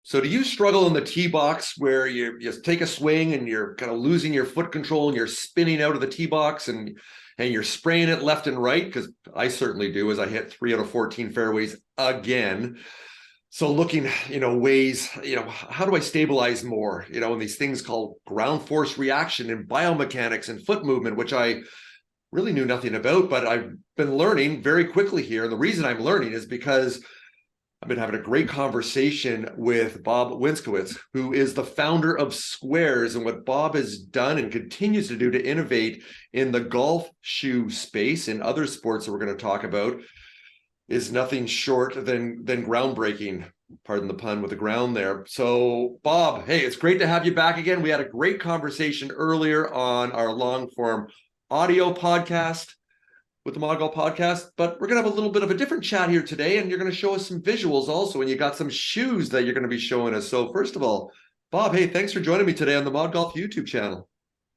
So do you struggle in the tee box where you just take a swing and you're kind of losing your foot control and you're spinning out of the tee box and you're spraying it left and right? Because I certainly do, as I hit 3 out of 14 fairways again. So looking, ways, how do I stabilize more, in these things called ground force reaction and biomechanics and foot movement, which I really knew nothing about, but I've been learning very quickly here. And the reason I'm learning is because I've been having a great conversation with Bob Winskowicz, who is the founder of SQAIRZ, and what Bob has done and continues to do to innovate in the golf shoe space and other sports that we're going to talk about is nothing short than groundbreaking. Pardon the pun with the ground there. So Bob, hey, it's great to have you back again. We had a great conversation earlier on our long form audio podcast with the Mod Golf Podcast, but we're going to have a little bit of a different chat here today, and you're going to show us some visuals also, and you got some shoes that you're going to be showing us. So first of all, Bob, hey, thanks for joining me today on the Mod Golf YouTube channel.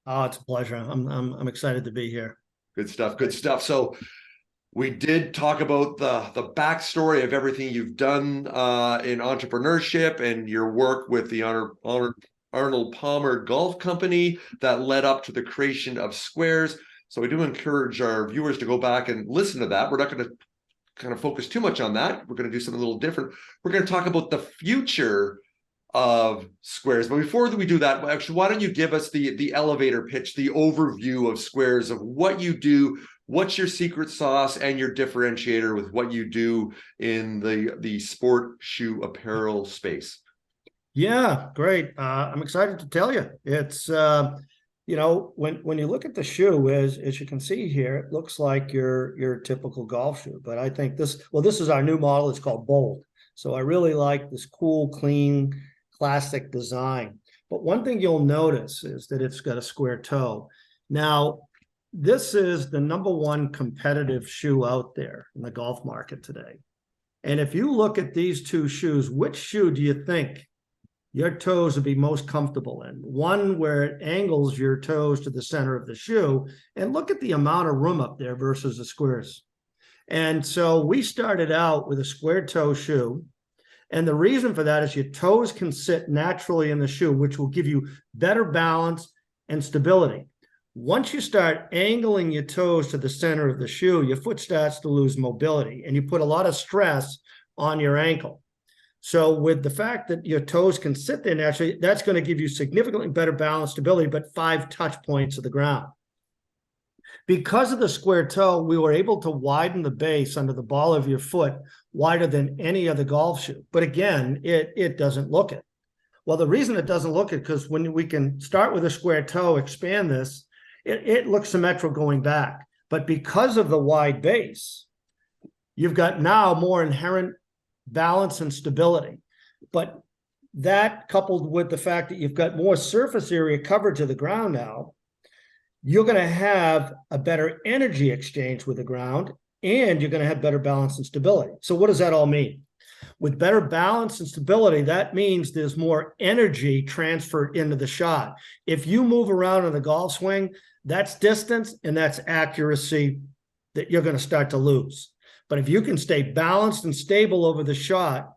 Oh, it's a pleasure. I'm excited to be here. Good stuff. Good stuff. So we did talk about the backstory of everything you've done in entrepreneurship and your work with the Arnold Palmer Golf Company that led up to the creation of SQAIRZ. So we do encourage our viewers to go back and listen to that. We're not going to kind of focus too much on that. We're going to do something a little different. We're going to talk about the future of SQAIRZ. But before we do that, actually, why don't you give us the elevator pitch, the overview of SQAIRZ, of what you do, what's your secret sauce and your differentiator with what you do in the sport shoe apparel space? Yeah, great. I'm excited to tell you. It's when you look at the shoe, as you can see here, it looks like your typical golf shoe. But I think this is our new model. It's called Bold. So I really like this cool, clean, classic design. But one thing you'll notice is that it's got a square toe. Now, this is the #1 competitive shoe out there in the golf market today. And if you look at these two shoes, which shoe do you think your toes would be most comfortable in? One where it angles your toes to the center of the shoe, and look at the amount of room up there versus a SQAIRZ. And so we started out with a square toe shoe. And the reason for that is your toes can sit naturally in the shoe, which will give you better balance and stability. Once you start angling your toes to the center of the shoe, your foot starts to lose mobility, and you put a lot of stress on your ankle. So with the fact that your toes can sit there naturally, that's going to give you significantly better balance, stability, but 5 touch points of the ground. Because of the square toe, we were able to widen the base under the ball of your foot wider than any other golf shoe. But again, it doesn't look it. Well, the reason it doesn't look it, because when we can start with a square toe, expand this, it looks symmetrical going back. But because of the wide base, you've got now more inherent balance and stability. But that, coupled with the fact that you've got more surface area covered to the ground now, you're going to have a better energy exchange with the ground, and you're going to have better balance and stability. So what does that all mean? With better balance and stability, that means there's more energy transferred into the shot. If you move around in the golf swing, that's distance and that's accuracy that you're going to start to lose. But if you can stay balanced and stable over the shot,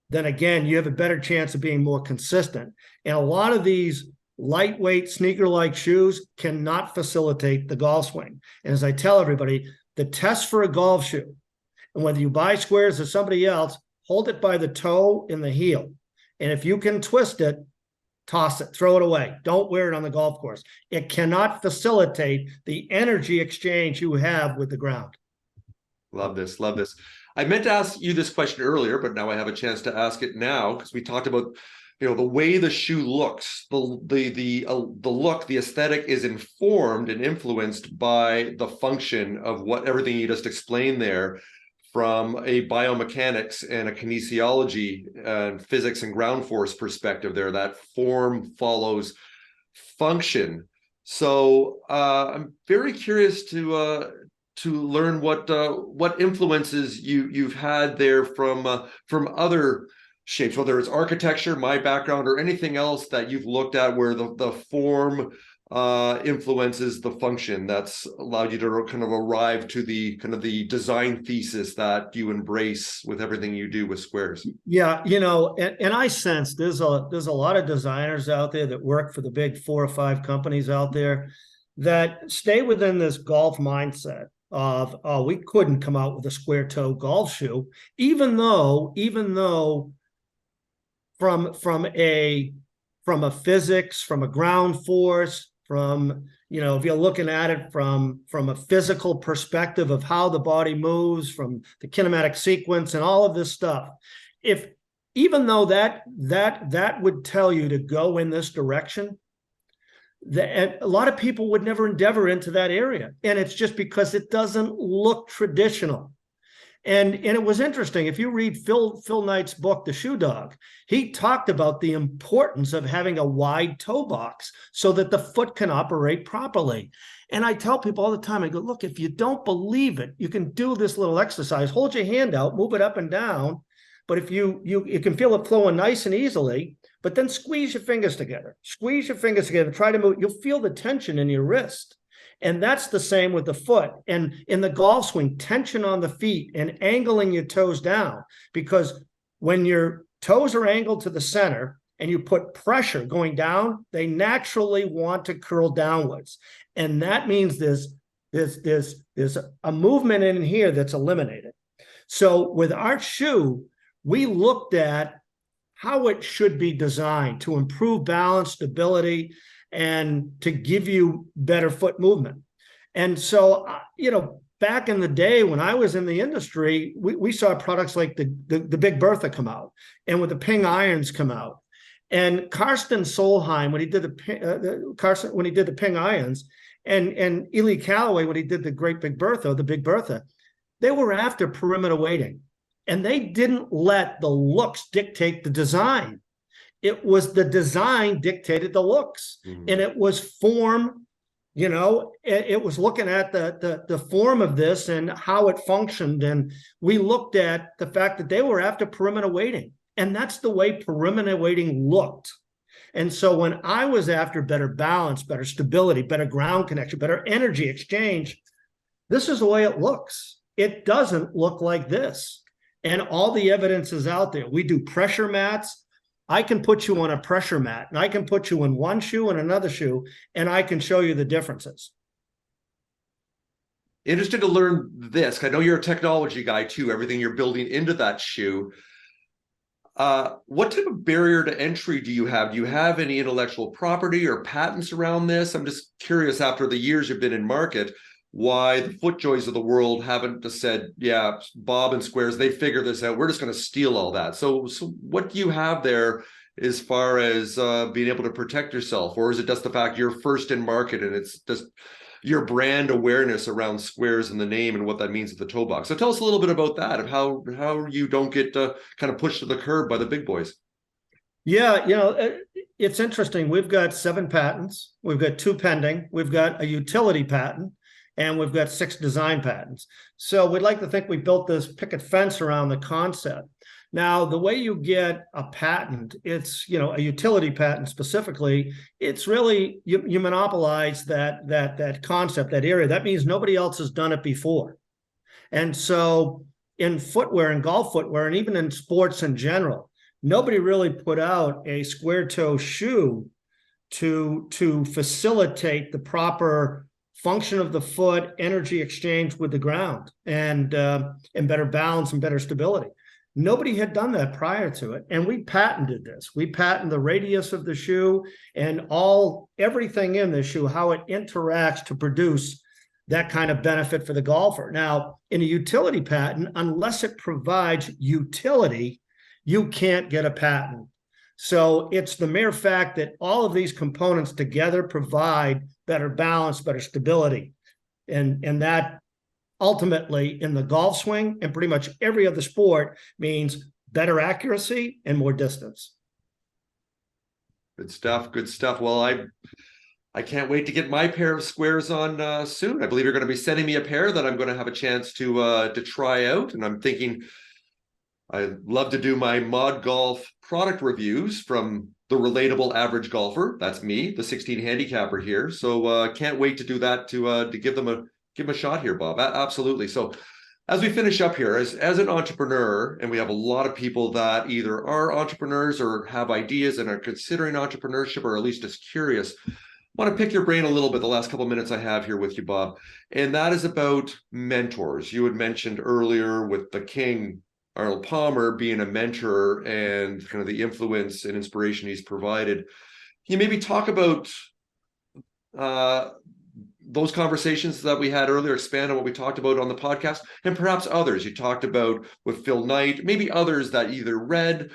then again, you have a better chance of being more consistent. And a lot of these lightweight sneaker-like shoes cannot facilitate the golf swing. And as I tell everybody, the test for a golf shoe, and whether you buy SQAIRZ or somebody else, hold it by the toe and the heel. And if you can twist it, toss it, throw it away. Don't wear it on the golf course. It cannot facilitate the energy exchange you have with the ground. Love this. Love this. I meant to ask you this question earlier, but now I have a chance to ask it now, because we talked about, the way the shoe looks, the look, the aesthetic is informed and influenced by the function of everything you just explained there, from a biomechanics and a kinesiology and physics and ground force perspective there. That form follows function. So I'm very curious to learn what influences you've had there from other shapes, whether it's architecture, my background, or anything else that you've looked at where the form influences the function that's allowed you to kind of arrive to the kind of the design thesis that you embrace with everything you do with SQAIRZ? Yeah, you know, and I sense there's a lot of designers out there that work for the big 4 or 5 companies out there that stay within this golf mindset of, oh, we couldn't come out with a square toe golf shoe, even though from a physics, from a ground force, from, you know, if you're looking at it from a physical perspective of how the body moves, from the kinematic sequence and all of this stuff, if even though that would tell you to go in this direction, a lot of people would never endeavor into that area, and it's just because it doesn't look traditional. And it was interesting. If you read Phil Knight's book, The Shoe Dog, he talked about the importance of having a wide toe box so that the foot can operate properly. And I tell people all the time, I go, look, if you don't believe it, you can do this little exercise. Hold your hand out, move it up and down. But if you can feel it flowing nice and easily, but then squeeze your fingers together. Squeeze your fingers together. Try to move. You'll feel the tension in your wrist. And that's the same with the foot. And in the golf swing, tension on the feet and angling your toes down. Because when your toes are angled to the center and you put pressure going down, they naturally want to curl downwards. And that means there's a movement in here that's eliminated. So with our shoe, we looked at how it should be designed to improve balance, stability, and to give you better foot movement. And so, you know, back in the day when I was in the industry, we saw products like the Big Bertha come out, and with the Ping irons come out. And Karsten Solheim, when he did the Ping irons, and Ely Callaway, when he did the great Big Bertha, the Big Bertha, they were after perimeter weighting. And they didn't let the looks dictate the design. It was the design dictated the looks. Mm-hmm. And it was form, you know, it was looking at the form of this and how it functioned. And we looked at the fact that they were after perimeter weighting. And that's the way perimeter weighting looked. And so when I was after better balance, better stability, better ground connection, better energy exchange, this is the way it looks. It doesn't look like this. And all the evidence is out there. We do pressure mats. I can put you on a pressure mat, and I can put you in one shoe and another shoe, and I can show you the differences. Interested to learn this. I know you're a technology guy too, everything you're building into that shoe. What type of barrier to entry do you have? Do you have any intellectual property or patents around this? I'm just curious, after the years you've been in market, why the FootJoys of the world haven't just said, yeah, Bob and SQAIRZ, they figure this out. We're just going to steal all that. So what do you have there as far as being able to protect yourself? Or is it just the fact you're first in market and it's just your brand awareness around SQAIRZ and the name and what that means at the toe box? So tell us a little bit about that, of how you don't get kind of pushed to the curb by the big boys. Yeah, you know, it's interesting. We've got 7 patents. We've got 2 pending. We've got a utility patent. And we've got 6 design patents. So we'd like to think we built this picket fence around the concept. Now, the way you get a patent, it's, you know, a utility patent specifically, it's really, you monopolize that concept, that area. That means nobody else has done it before. And so in footwear and golf footwear, and even in sports in general, nobody really put out a square toe shoe to facilitate the proper function of the foot, energy exchange with the ground, and better balance and better stability. Nobody had done that prior to it, and we patented this. We patented the radius of the shoe and everything in the shoe, how it interacts to produce that kind of benefit for the golfer. Now, in a utility patent, unless it provides utility, you can't get a patent. So it's the mere fact that all of these components together provide better balance, better stability. And that ultimately in the golf swing and pretty much every other sport means better accuracy and more distance. Good stuff. Good stuff. Well, I can't wait to get my pair of SQAIRZ on soon. I believe you're going to be sending me a pair that I'm going to have a chance to try out. And I'm thinking I'd love to do my mod golf product reviews from the relatable average golfer. That's me, the 16 handicapper here. So can't wait to do that to give them a shot here, Bob. Absolutely. So as we finish up here, as an entrepreneur, and we have a lot of people that either are entrepreneurs or have ideas and are considering entrepreneurship, or at least just curious, I want to pick your brain a little bit the last couple of minutes I have here with you, Bob. And that is about mentors. You had mentioned earlier with the King, Arnold Palmer, being a mentor and kind of the influence and inspiration he's provided. Can you maybe talk about those conversations that we had earlier, expand on what we talked about on the podcast, and perhaps others you talked about with Phil Knight, maybe others that either read,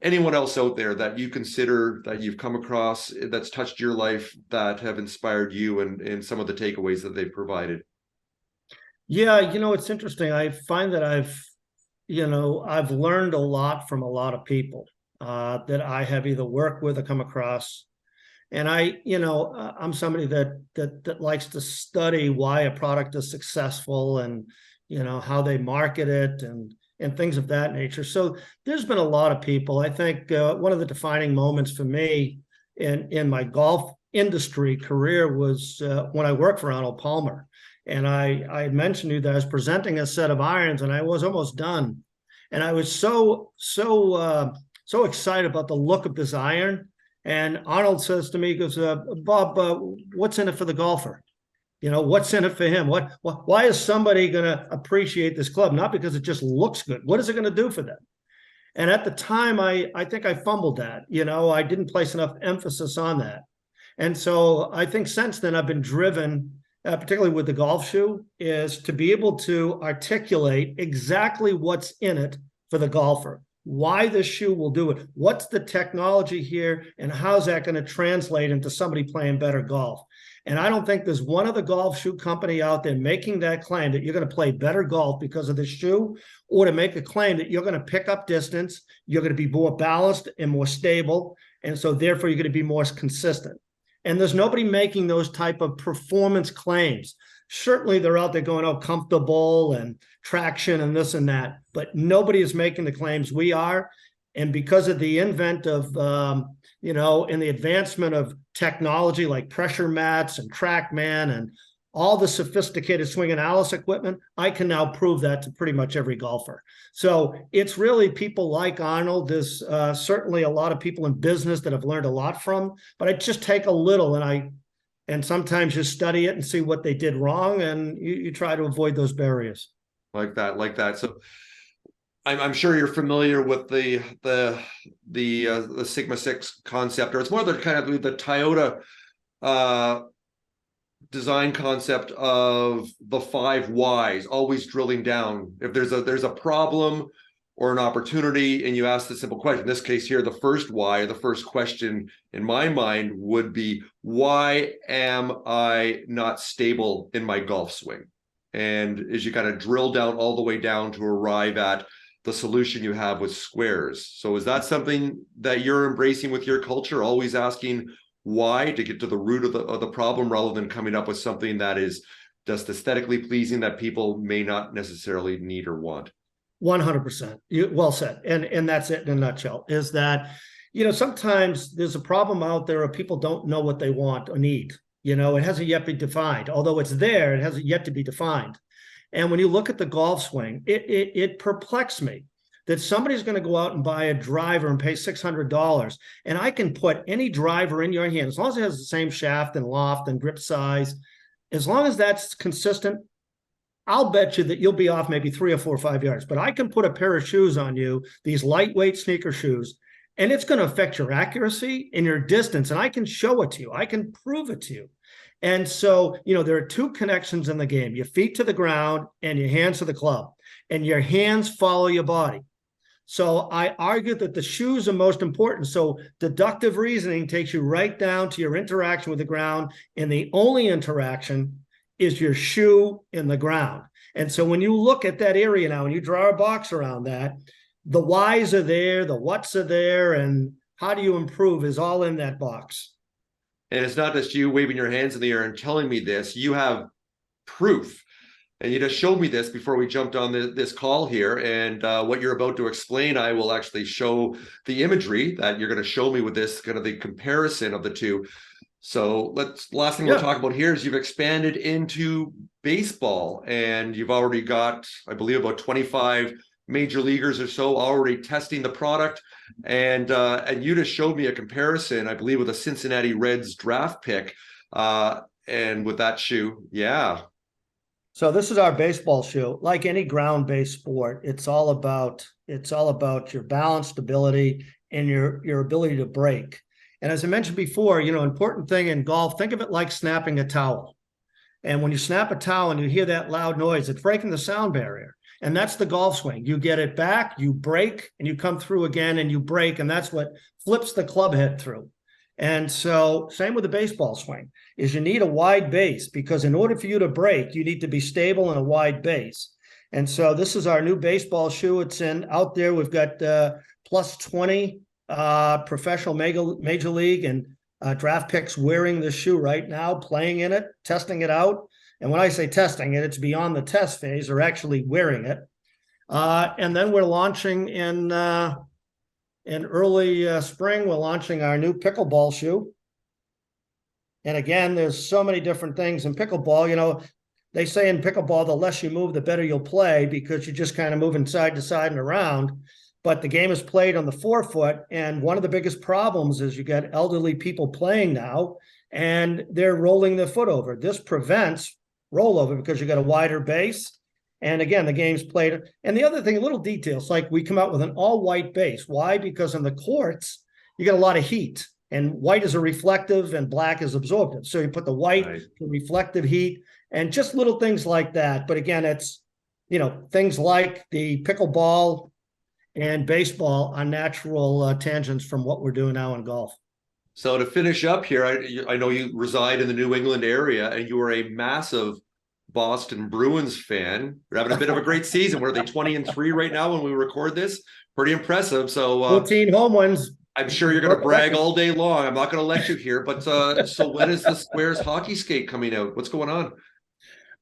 anyone else out there that you consider that you've come across that's touched your life, that have inspired you, and some of the takeaways that they've provided? Yeah, it's interesting. I find that I've learned a lot from a lot of people that I have either worked with or come across. And I'm somebody that likes to study why a product is successful, and how they market it, and things of that nature. So there's been a lot of people. I think one of the defining moments for me in my golf industry career was when I worked for Arnold Palmer. And I had mentioned to you that I was presenting a set of irons, and I was almost done. And I was so excited about the look of this iron. And Arnold says to me, he goes, Bob, what's in it for the golfer? What's in it for him? Why is somebody going to appreciate this club? Not because it just looks good. What is it going to do for them? And at the time, I think I fumbled that. I didn't place enough emphasis on that. And so I think since then I've been driven, particularly with the golf shoe, is to be able to articulate exactly what's in it for the golfer. Why the shoe will do it. What's the technology here, and how's that going to translate into somebody playing better golf? And I don't think there's one other golf shoe company out there making that claim that you're going to play better golf because of the shoe, or to make a claim that you're going to pick up distance, you're going to be more balanced and more stable, and so therefore you're going to be more consistent. And there's nobody making those type of performance claims. Certainly they're out there going, oh, comfortable and traction and this and that, but nobody is making the claims we are. And because of the invent of, and the advancement of technology like pressure mats and TrackMan and all the sophisticated swing analysis equipment, I can now prove that to pretty much every golfer. So it's really people like Arnold. There's certainly a lot of people in business that I've learned a lot from, but I just take a little and sometimes you study it and see what they did wrong, and you try to avoid those barriers. Like that. So I'm sure you're familiar with the Sigma 6 concept, or it's more the kind of the Toyota design concept of the 5 whys, always drilling down. If there's a problem or an opportunity, and you ask the simple question, in this case here, the first why, or the first question in my mind would be, why am I not stable in my golf swing? And as you kind of drill down all the way down to arrive at the solution you have with SQAIRZ. So is that something that you're embracing with your culture, always asking why to get to the root of the problem, rather than coming up with something that is just aesthetically pleasing that people may not necessarily need or want? 100%. Well said. And that's it in a nutshell, is that, sometimes there's a problem out there of people don't know what they want or need. It hasn't yet been defined. Although it's there, it hasn't yet to be defined. And when you look at the golf swing, it perplexed me that somebody's going to go out and buy a driver and pay $600, and I can put any driver in your hand, as long as it has the same shaft and loft and grip size, as long as that's consistent, I'll bet you that you'll be off maybe 3 or 4 or 5 yards. But I can put a pair of shoes on you, these lightweight sneaker shoes, and it's going to affect your accuracy and your distance. And I can show it to you. I can prove it to you. And so, there are 2 connections in the game: your feet to the ground and your hands to the club. And your hands follow your body. So I argue that the shoes are most important. So deductive reasoning takes you right down to your interaction with the ground. And the only interaction is your shoe in the ground. And so when you look at that area now and you draw a box around that, the whys are there, the whats are there, and how do you improve is all in that box. And it's not just you waving your hands in the air and telling me this. You have proof. And you just showed me this before we jumped on this call here. And what you're about to explain, I will actually show the imagery that you're going to show me with this, kind of the comparison of the two. So last thing we'll talk about here is you've expanded into baseball, and you've already got, I believe, about 25 major leaguers or so already testing the product. And you just showed me a comparison, I believe, with a Cincinnati Reds draft pick. And with that shoe, yeah. So this is our baseball shoe. Like any ground-based sport, it's all about your balance, stability, and your ability to break. And as I mentioned before, important thing in golf, think of it like snapping a towel. And when you snap a towel and you hear that loud noise, it's breaking the sound barrier. And that's the golf swing. You get it back, you break, and you come through again and you break, and that's what flips the club head through. And so same with the baseball swing, is you need a wide base, because in order for you to break, you need to be stable in a wide base. And so this is our new baseball shoe. It's out there. We've got plus 20 professional major league and draft picks wearing this shoe right now, playing in it, testing it out. And when I say testing it, it's beyond the test phase, or actually wearing it. And then we're launching in early spring, we're launching our new pickleball shoe. And again, there's so many different things in pickleball. They say in pickleball, the less you move, the better you'll play, because you're just kind of moving side to side and around. But the game is played on the forefoot. And one of the biggest problems is you got elderly people playing now, and they're rolling their foot over. This prevents rollover because you got a wider base. And again, the game's played. And the other thing, little details, like we come out with an all-white base. Why? Because in the courts, you get a lot of heat, and white is a reflective and black is absorptive. So you put the white for reflective heat, and just little things like that. But again, it's, things like the pickleball and baseball are natural tangents from what we're doing now in golf. So to finish up here, I know you reside in the New England area, and you are a massive Boston Bruins fan. You're having a bit of a great season. Were they 20-3 right now when we record this? Pretty impressive. So 14 home wins. I'm sure you're going to brag all day long. I'm not going to let you here, but so when is the SQAIRZ hockey skate coming out? What's going on?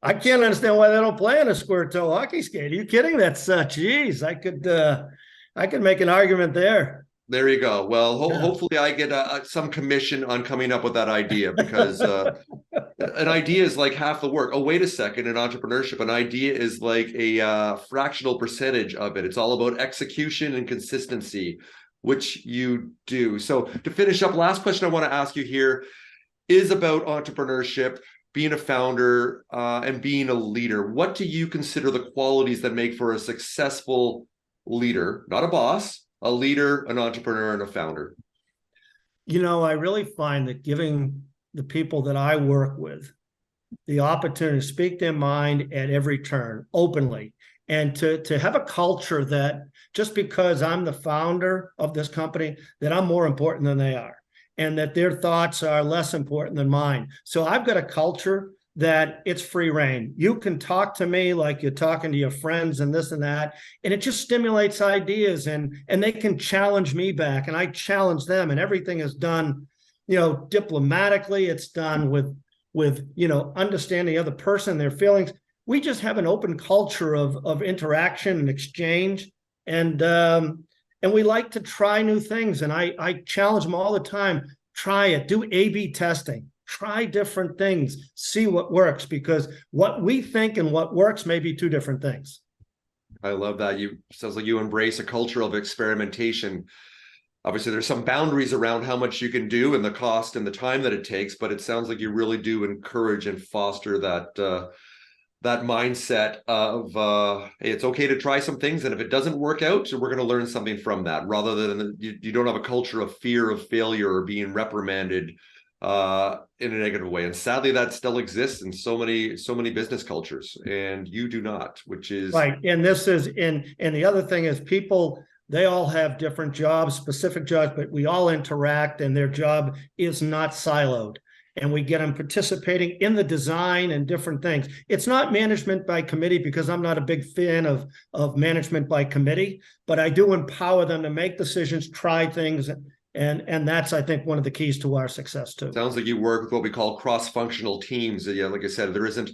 I can't understand why they don't play in a square toe hockey skate. Are you kidding? That's geez, I could make an argument there. There you go. Well, hopefully I get some commission on coming up with that idea, because an idea is like half the work. Oh, wait a second. In entrepreneurship, an idea is like a fractional percentage of it. It's all about execution and consistency, which you do. So to finish up, last question I want to ask you here is about entrepreneurship, being a founder, and being a leader. What do you consider the qualities that make for a successful leader, not a boss, a leader, an entrepreneur, and a founder? I really find that giving the people that I work with the opportunity to speak their mind at every turn openly, and to have a culture that just because I'm the founder of this company, that I'm more important than they are, and that their thoughts are less important than mine. So I've got a culture that it's free reign. You can talk to me like you're talking to your friends and this and that, and it just stimulates ideas, and they can challenge me back, and I challenge them, and everything is done, diplomatically. It's done with understanding the other person, their feelings. We just have an open culture of interaction and exchange, and we like to try new things. And I challenge them all the time. Try it. Do A/B testing. Try different things, see what works, because what we think and what works may be two different things. I love that. Sounds like you embrace a culture of experimentation. Obviously, there's some boundaries around how much you can do and the cost and the time that it takes, but it sounds like you really do encourage and foster that mindset of hey, it's okay to try some things, and if it doesn't work out, we're going to learn something from that, rather than you don't have a culture of fear of failure or being reprimanded in a negative way. And sadly, that still exists in so many business cultures, and you do not, which is right. And this is and the other thing is, people, they all have different jobs, specific jobs, but we all interact, and their job is not siloed, and we get them participating in the design and different things. It's not management by committee, because I'm not a big fan of management by committee, but I do empower them to make decisions, try things. And that's, I think, one of the keys to our success too. Sounds like you work with what we call cross-functional teams. Yeah, like I said, there isn't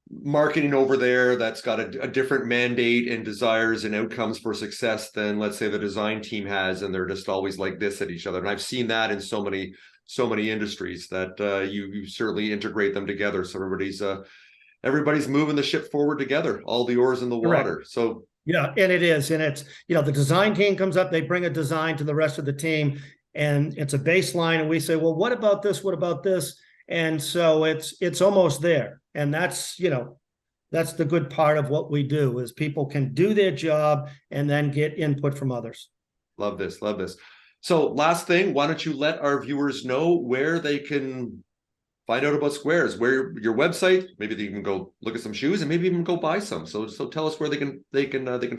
marketing over there that's got a different mandate and desires and outcomes for success than, let's say, the design team has, and they're just always like this at each other. And I've seen that in so many industries that you certainly integrate them together, so everybody's moving the ship forward together, all the oars in the water. Correct. So yeah, and it is, and it's, the design team comes up, they bring a design to the rest of the team, and it's a baseline, and we say, well, what about this? What about this? And so it's almost there. And that's the good part of what we do, is people can do their job and then get input from others. Love this. So last thing, why don't you let our viewers know where they can find out about SQAIRZ, where your website, maybe they can go look at some shoes and maybe even go buy some. So tell us where they can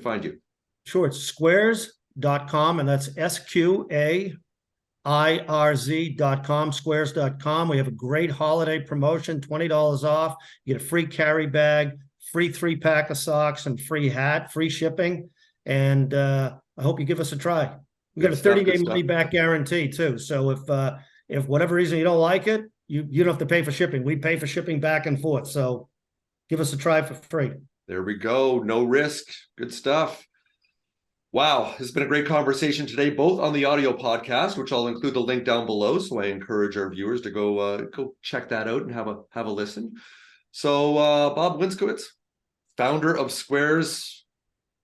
find you. Sure. It's squairz.com, and that's SQAIRZ.com, squairz.com. We have a great holiday promotion, $20 off. You get a free carry bag, free 3-pack of socks, and free hat, free shipping. And I hope you give us a try. We got a 30-day money back guarantee too. So if whatever reason you don't like it, you don't have to pay for shipping. We pay for shipping back and forth. So give us a try for free. There we go. No risk. Good stuff. Wow, this has been a great conversation today, both on the audio podcast, which I'll include the link down below. So I encourage our viewers to go check that out and have a listen. So Bob Winskowicz, founder of SQAIRZ.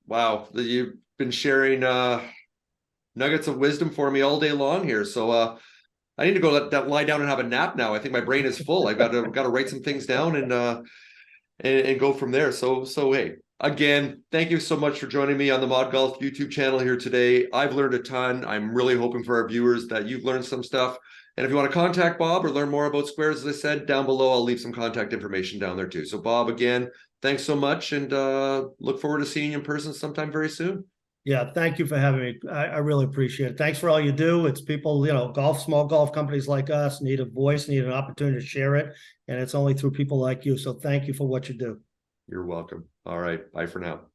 Wow, you've been sharing nuggets of wisdom for me all day long here. So I need to go lie down and have a nap now. I think my brain is full. I've got to write some things down and go from there. So hey, again, thank you so much for joining me on the Mod Golf YouTube channel here today. I've learned a ton. I'm really hoping for our viewers that you've learned some stuff. And if you want to contact Bob or learn more about SQAIRZ, as I said, down below, I'll leave some contact information down there too. So Bob, again, thanks so much, and look forward to seeing you in person sometime very soon. Yeah, thank you for having me. I really appreciate it. Thanks for all you do. It's people, small golf companies like us need a voice, need an opportunity to share it. And it's only through people like you. So thank you for what you do. You're welcome. All right. Bye for now.